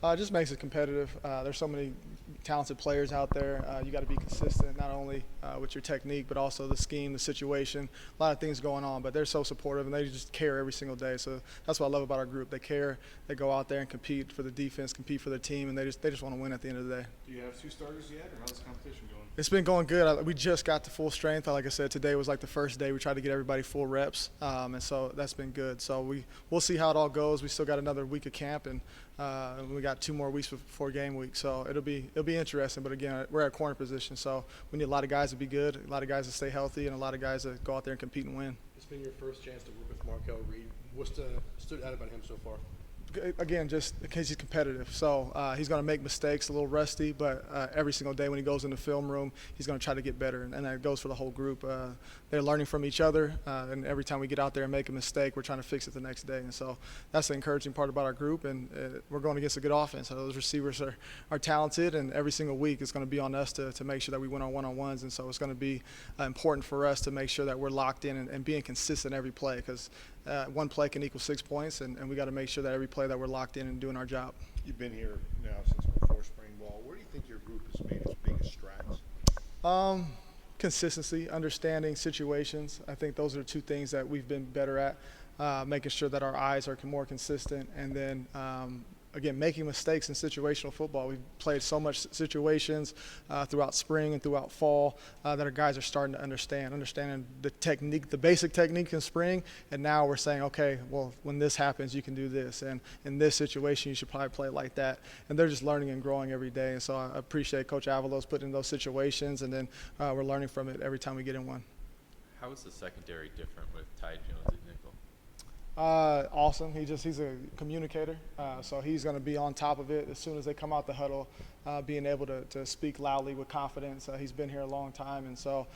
It just makes it competitive. There's so many talented players out there. You got to be consistent, not only with your technique, but also the scheme, the situation. A lot of things going on, but they're so supportive and they just care every single day. So that's what I love about our group. They care. They go out there and compete for the defense, compete for their team, and they just want to win at the end of the day. Do you have two starters yet, or how's the competition going? It's been going good. We just got to full strength. Like I said, today was like the first day. We tried to get everybody full reps, and so that's been good. So we'll see how it all goes. We still got another week of camp, and we got 2 more weeks before game week. So it'll be interesting. But again, we're at corner position, so we need a lot of guys to be good, a lot of guys to stay healthy, and a lot of guys to go out there and compete and win. It's been your first chance to work with Markel Reed. What's stood out about him so far? Again, just because he's competitive. So he's going to make mistakes, a little rusty, but every single day when he goes in the film room, he's going to try to get better. And that goes for the whole group. They're learning from each other, and every time we get out there and make a mistake, we're trying to fix it the next day. And so that's the encouraging part about our group, and we're going against a good offense. So those receivers are talented, and every single week it's going to be on us to make sure that we win our one-on-ones. And so it's going to be important for us to make sure that we're locked in and being consistent every play, because one play can equal 6 points, and we got to make sure that every play that we're locked in and doing our job. You've been here now since before spring ball. Where do you think your group has made its biggest strides? Consistency, understanding situations. I think those are 2 things that we've been better at, making sure that our eyes are more consistent, and then again, making mistakes in situational football. We've played so much situations throughout spring and throughout fall that our guys are starting to understanding the technique, the basic technique in spring, and now we're saying, okay, well, when this happens, you can do this, and in this situation, you should probably play it like that. And they're just learning and growing every day, and so I appreciate Coach Avalos putting in those situations, and then we're learning from it every time we get in one. How is the secondary different with Ty Jones at nickel? Awesome. He's a communicator, so he's going to be on top of it as soon as they come out the huddle, being able to speak loudly with confidence. He's been here a long time, and so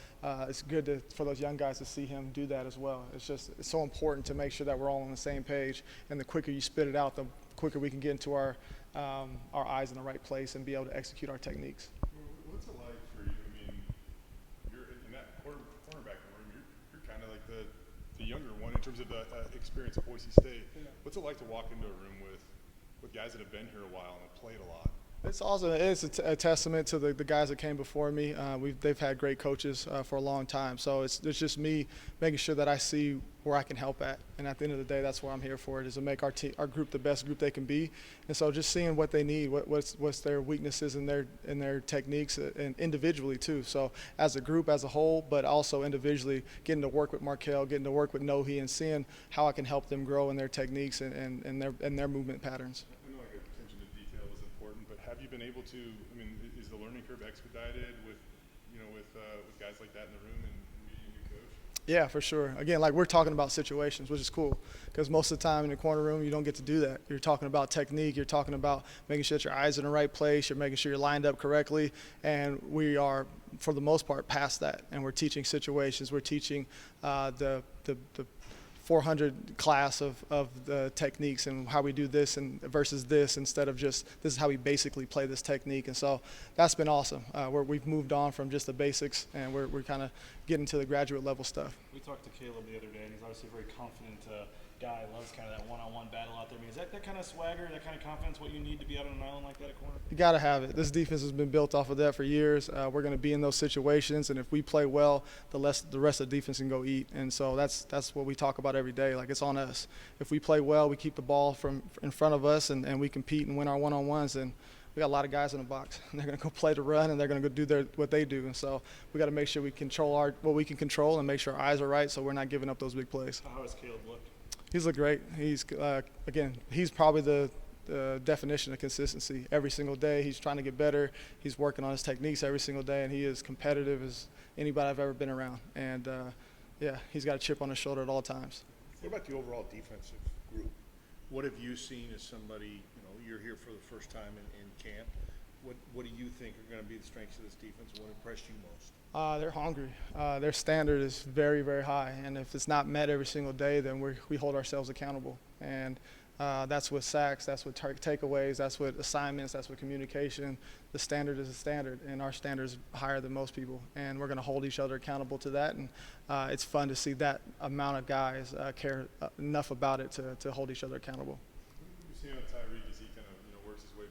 it's good for those young guys to see him do that as well. It's so important to make sure that we're all on the same page, and the quicker you spit it out, the quicker we can get into our eyes in the right place and be able to execute our techniques. What's it like for you? I mean, you're in that cornerback room. You're kind of like the younger one in terms of the experience at Boise State. Yeah. What's it like to walk into a room with guys that have been here a while and have played a lot? It's awesome. It's a testament to the guys that came before me. They've had great coaches for a long time. So it's just me making sure that I see where I can help at. And at the end of the day, that's what I'm here for, is to make our group the best group they can be. And so just seeing what they need, what's their weaknesses in their techniques, and individually too. So as a group, as a whole, but also individually, getting to work with Markel, getting to work with Nohi, and seeing how I can help them grow in their techniques and their movement patterns. I know like attention to detail is important, but have you been able to? I mean, is the learning curve expedited with guys like that in the room and meeting a new coach? Yeah, for sure. Again, like we're talking about situations, which is cool, because most of the time in the corner room, you don't get to do that. You're talking about technique. You're talking about making sure that your eyes are in the right place. You're making sure you're lined up correctly. And we are, for the most part, past that. And we're teaching situations. We're teaching the 400 class of the techniques and how we do this and versus this, instead of just this is how we basically play this technique. And so that's been awesome. We've moved on from just the basics, and we're kind of getting to the graduate level stuff. We talked to Caleb the other day, and he's obviously a very confident guy. Loves kind of that one-on-one battle out there. I mean, is that kind of swagger, that kind of confidence, what you need to be out on an island like that at corner? You got to have it. This defense has been built off of that for years. We're going to be in those situations, and if we play well, the rest of the defense can go eat. And so that's what we talk about every day. Like, it's on us. If we play well, we keep the ball from in front of us, and we compete and win our one-on-ones, and we got a lot of guys in the box, and they're going to go play the run, and they're going to go do what they do. And so we got to make sure we control what we can control, and make sure our eyes are right, so we're not giving up those big plays. How has Caleb looked? He's looked great. He's he's probably the definition of consistency. Every single day, he's trying to get better. He's working on his techniques every single day, and he is competitive as anybody I've ever been around. And he's got a chip on his shoulder at all times. What about the overall defensive group? What have you seen as somebody, you're here for the first time in camp? What do you think are going to be the strengths of this defense? What impressed you most? They're hungry. Their standard is very, very high, and if it's not met every single day, then we hold ourselves accountable. And that's with sacks, that's with takeaways, that's with assignments, that's with communication. The standard is a standard, and our standard is higher than most people, and we're going to hold each other accountable to that. And it's fun to see that amount of guys care enough about it to hold each other accountable. You see on Tyree, does he kind of works his way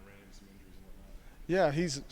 ran into some injuries and whatnot. Yeah,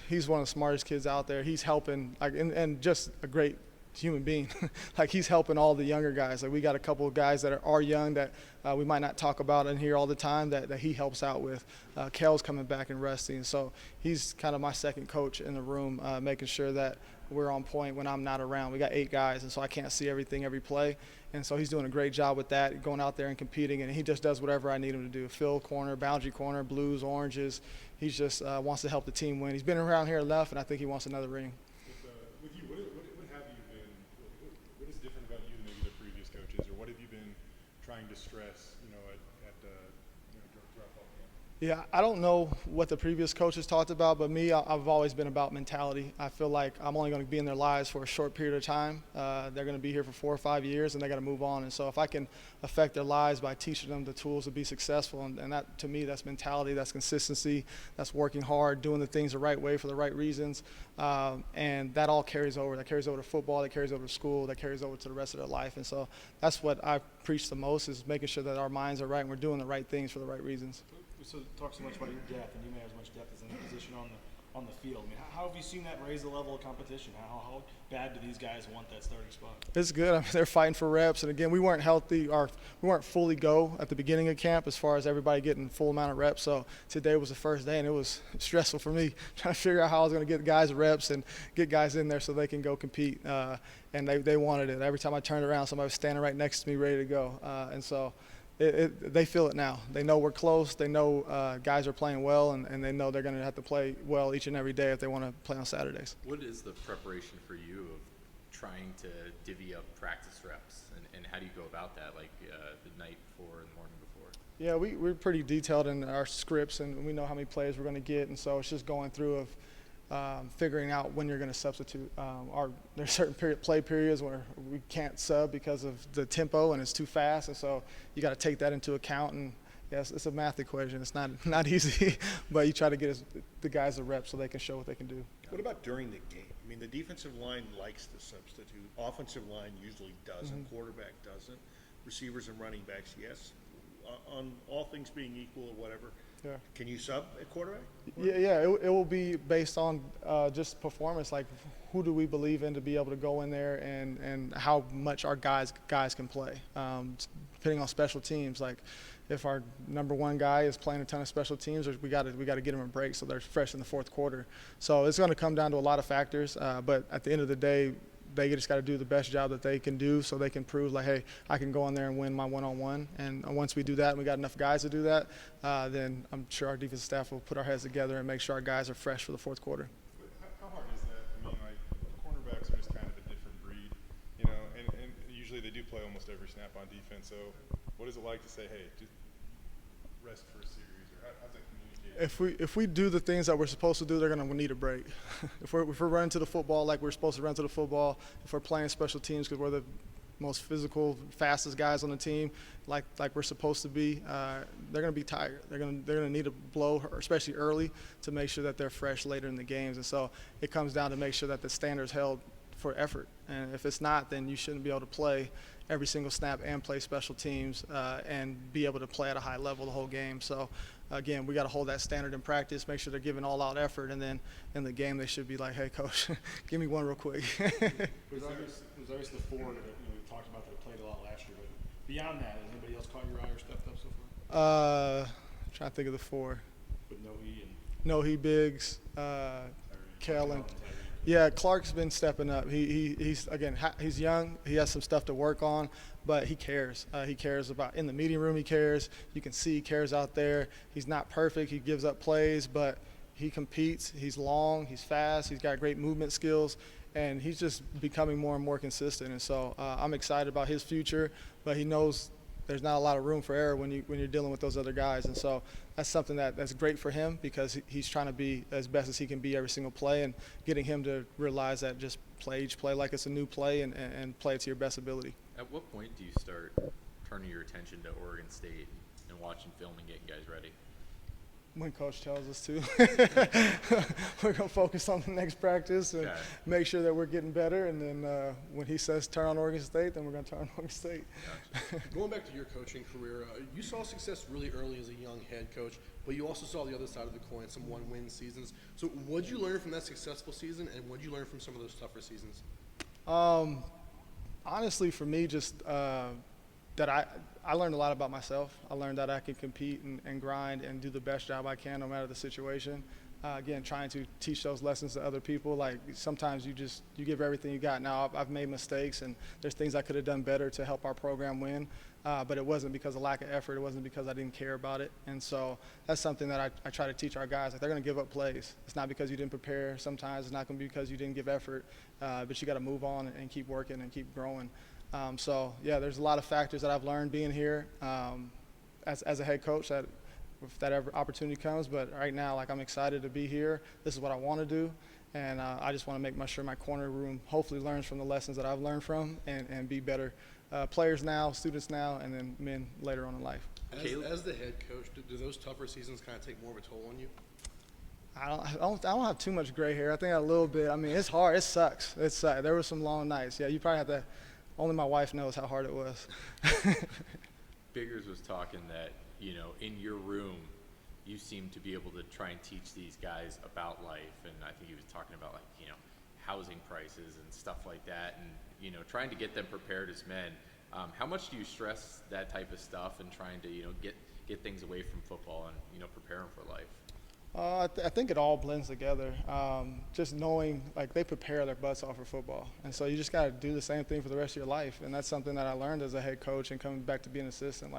he's one of the smartest kids out there. He's helping, like, and just a great human being. Like, he's helping all the younger guys. Like, we got a couple of guys that are young that we might not talk about in here all the time that he helps out with. Kel's coming back and resting, so he's kind of my second coach in the room, making sure that we're on point when I'm not around. We got 8 guys, and so I can't see everything every play, and so he's doing a great job with that, going out there and competing, and he just does whatever I need him to do. Fill corner, boundary corner, blues, oranges. He just wants to help the team win. He's been around here enough, and I think he wants another ring. With you, what have you been? What is different about you than maybe the previous coaches, or what have you been trying to stress? Throughout fall camp. Yeah, I don't know what the previous coaches talked about, but me, I've always been about mentality. I feel like I'm only going to be in their lives for a short period of time. They're going to be here for 4 or 5 years, and they got to move on. And so if I can affect their lives by teaching them the tools to be successful, and that, to me, that's mentality, that's consistency, that's working hard, doing the things the right way for the right reasons, and that all carries over. That carries over to football, that carries over to school, that carries over to the rest of their life. And so that's what I preach the most, is making sure that our minds are right and we're doing the right things for the right reasons. So talk so much about your depth, and you may have as much depth as any position on the field. I mean, how have you seen that raise the level of competition? How bad do these guys want that starting spot? It's good. I mean, they're fighting for reps, and again, we weren't healthy, or we weren't fully go at the beginning of camp as far as everybody getting full amount of reps. So today was the first day, and it was stressful for me trying to figure out how I was going to get guys reps and get guys in there so they can go compete. And they wanted it. Every time I turned around, somebody was standing right next to me, ready to go. And so. They feel it now. They know we're close. They know guys are playing well, and they know they're going to have to play well each and every day if they want to play on Saturdays. What is the preparation for you of trying to divvy up practice reps, and how do you go about that, like the night before and the morning before? Yeah, we're pretty detailed in our scripts, and we know how many plays we're going to get, and so it's just going through of figuring out when you're going to substitute. There's certain play periods where we can't sub because of the tempo and it's too fast, and so you got to take that into account. And yes, it's a math equation. It's not easy, but you try to get the guys the reps so they can show what they can do. What about during the game? I mean, the defensive line likes to substitute. Offensive line usually doesn't. Quarterback doesn't. Receivers and running backs, yes. On all things being equal or whatever, Yeah. can you sub at quarterback? Yeah. It will be based on just performance. Like, who do we believe in to be able to go in there and how much our guys can play. Depending on special teams, like if our number one guy is playing a ton of special teams, we got to get them a break so they're fresh in the fourth quarter. So it's going to come down to a lot of factors. But at the end of the day, they just got to do the best job that they can do so they can prove, like, hey, I can go in there and win my one-on-one. And once we do that and we got enough guys to do that, then I'm sure our defensive staff will put our heads together and make sure our guys are fresh for the fourth quarter. But how hard is that? I mean, like, cornerbacks are just kind of a different breed, and usually they do play almost every snap on defense. So what is it like to say, hey, just rest for a series, or how's that communicated? If we do the things that we're supposed to do, they're going to need a break. If we're running to the football like we're supposed to run to the football, if we're playing special teams because we're the most physical, fastest guys on the team, like we're supposed to be, they're going to be tired. They're going to need a blow, especially early, to make sure that they're fresh later in the games. And so it comes down to make sure that the standard's held for effort. And if it's not, then you shouldn't be able to play every single snap and play special teams and be able to play at a high level the whole game. So again, we got to hold that standard in practice, make sure they're giving all out effort, and then in the game they should be like, hey, coach, give me one real quick. There's obviously the four that we talked about that played a lot last year, but beyond that, has anybody else caught your eye or stepped up so far? Trying to think of the four. With Noe and No, Biggs, Kellen. Yeah, Clark's been stepping up. He's young. He has some stuff to work on, but he cares. He cares about in the meeting room. He cares. You can see he cares out there. He's not perfect. He gives up plays, but he competes. He's long. He's fast. He's got great movement skills, and he's just becoming more and more consistent. And so I'm excited about his future, but he knows there's not a lot of room for error when you're dealing with those other guys. And so that's something that's great for him because he's trying to be as best as he can be every single play, and getting him to realize that just play each play like it's a new play and play it to your best ability. At what point do you start turning your attention to Oregon State and watching film and getting guys ready? when Coach tells us to. We're going to focus on the next practice and Okay. make sure that we're getting better. And then when he says turn on Oregon State, then we're going to turn on Oregon State. Going back to your coaching career, you saw success really early as a young head coach, but you also saw the other side of the coin, some one-win seasons. So what did you learn from that successful season, and what did you learn from some of those tougher seasons? Honestly, for me, just that I learned a lot about myself. I learned that I can compete and grind and do the best job I can no matter the situation. Again, trying to teach those lessons to other people. Like sometimes you give everything you got. Now I've made mistakes and there's things I could have done better to help our program win, but it wasn't because of lack of effort. It wasn't because I didn't care about it. And so that's something that I try to teach our guys. Like they're going to give up plays. It's not because you didn't prepare. Sometimes it's not going to be because you didn't give effort, but you got to move on and keep working and keep growing. So yeah, there's a lot of factors that I've learned being here as a head coach that if that ever opportunity comes. But right now, like I'm excited to be here. This is what I want to do, and I just want to make sure my corner room hopefully learns from the lessons that I've learned from and be better players now, students now, and then men later on in life. As the head coach, do those tougher seasons kind of take more of a toll on you? I don't have too much gray hair. I think a little bit. I mean, it's hard. It sucks. There were some long nights. Yeah, you probably have to. Only my wife knows how hard it was. Biggers was talking that, in your room, you seem to be able to try and teach these guys about life. And I think he was talking about, housing prices and stuff like that and, trying to get them prepared as men. How much do you stress that type of stuff and trying to, get things away from football and, prepare them for life? I think it all blends together. Just knowing, they prepare their butts off for football. And so you just got to do the same thing for the rest of your life. And that's something that I learned as a head coach and coming back to being an assistant.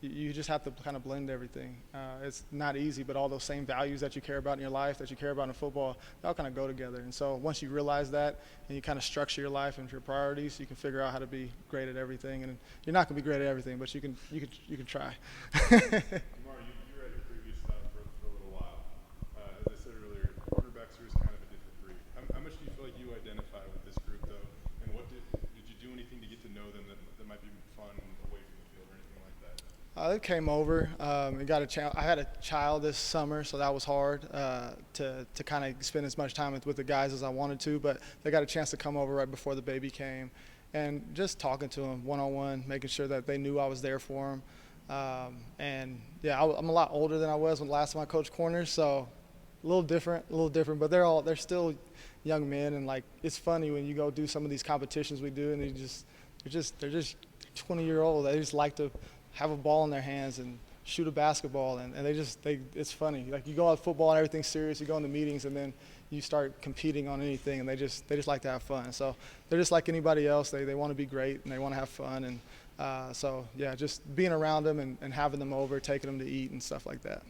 You just have to kind of blend everything. It's not easy, but all those same values that you care about in your life, that you care about in football, they all kind of go together. And so once you realize that and you kind of structure your life and your priorities, you can figure out how to be great at everything. And you're not going to be great at everything, but you can try. Demario, you were at your previous stop for a little while. As I said earlier, quarterbacks are just kind of a different breed. How much do you feel like you identify with this group, though? And what did you do anything to get to know them that might be fun away from the field or anything like that? They came over and got a chance. I had a child this summer, so that was hard to kind of spend as much time with the guys as I wanted to. But they got a chance to come over right before the baby came, and just talking to them one-on-one, making sure that they knew I was there for them. And yeah, I'm a lot older than I was when last time I coached corners, so a little different. But they're still young men, and it's funny when you go do some of these competitions we do, and they're just 20-year-old. They just like to have a ball in their hands and shoot a basketball, and it's funny. You go out football and everything's serious, you go into meetings and then you start competing on anything, and they just like to have fun. So they're just like anybody else. They want to be great and they want to have fun, and so yeah, just being around them and having them over, taking them to eat and stuff like that.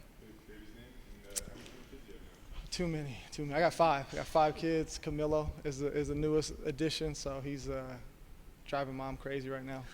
Baby's name and how many kids do you have now? Too many. I got 5. I got 5 kids. Camilo is the newest addition, so he's driving mom crazy right now.